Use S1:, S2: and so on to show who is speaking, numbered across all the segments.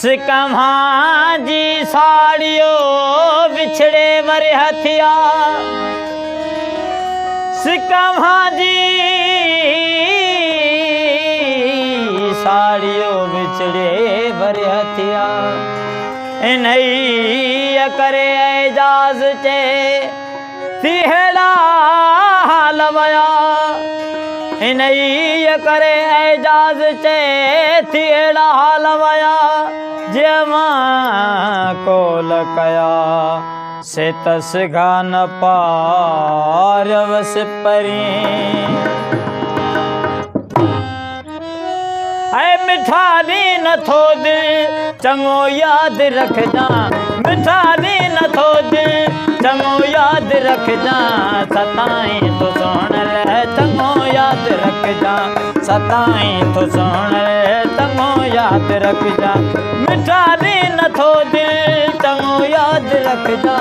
S1: सिकम्हा जी साड़ियो बिछड़े वर हथिया सिकम्हा जी साड़ियो बिछड़े वर हथिया इन्हीं करे एजाज चे तिहड़ा हालवया इन्हीं करे एजाज चे तिहड़ा हालवया जमा कोल कया से तस गान पारवस परी ऐ मिठा दी न थो दिल चंगो याद रख जा मिठा दी न थो दिल चंगो याद रख जा सताई तो सुन ले चंगो याद रख जा सताई तो सुन ले चंगो याद रख जा मिठा दी न थो दिल चंगो याद रख जा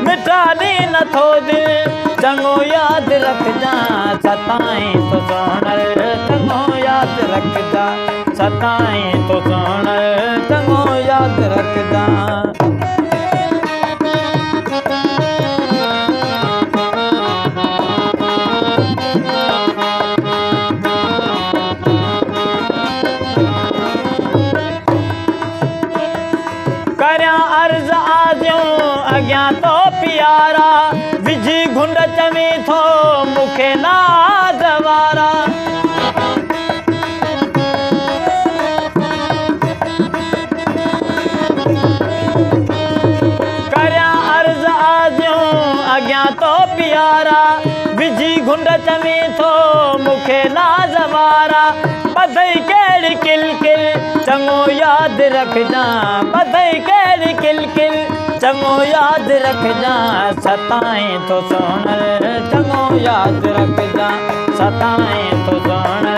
S1: मिठा दी न थो दिल चंगो याद रख जा सताई तो सुन ले चंगो याद रख जा सताई तो सुन चंगो याद रख जा करया अर्ज आजो अग्या तो प्यारा विझी घुंड चवी थो मुखे ना जवारा तो प्यारा विझी घुंड चवी थो मुखे ना जवारा बधई केड़ी किल किल चंगो याद रख जा बधई केड़ी किल किल चंगो याद रख जा सताई तो सुन चंगो याद रख जा सताई तो सुन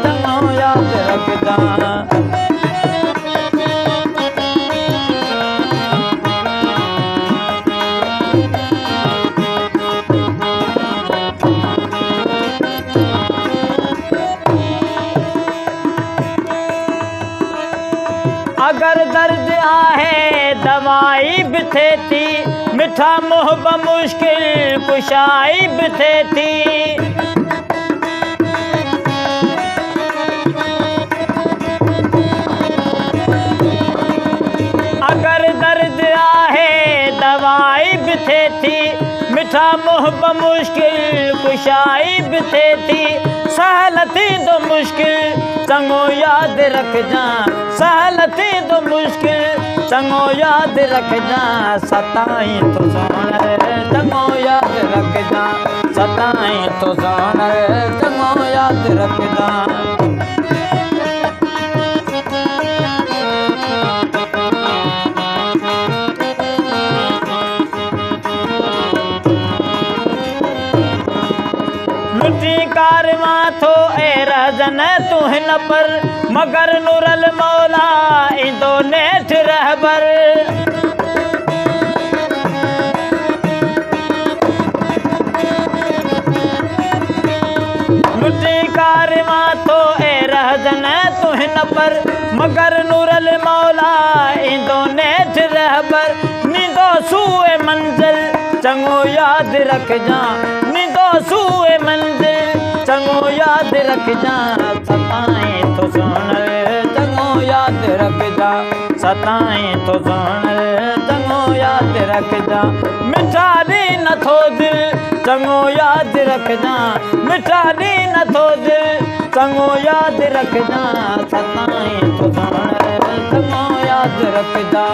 S1: चंगो याद रख जा अगर दर्द आहे दवाई भी थे थी मिठा मोहब मुश्किल कुशाई भी थे थी अगर दर्द आहे दवाई भी थे थी मिठा मोहब मुश्किल कुशाई भी थे थी सहल थी तो मुश्किल चंगो याद रख जा सहल थी तो मुश्किल चंगो याद रख जा सताई तो सुन चंगो याद रख जा सताई तो सुन चंगो याद रख जा लुटी कारवा थो ए रजन तू हिन पर मगर नूरल मौला इंदो नेठ रहबर लुटी कारवा थो ए रजन तू हिन पर मगर नूरल मौला इंदो नेठ रहबर नींदो सूए मंजिल चंगो याद रख जा नींदो सूए मंजिल चंगो याद रख जा सताई तो सुन चंगो याद रख जा सताई तो सुन चंगो याद रख जा मिठा दी न थो दिल चंगो याद रख जा मिठा दी न थो दिल चंगो याद रख जा सताई तो सुन चंगो याद रख जा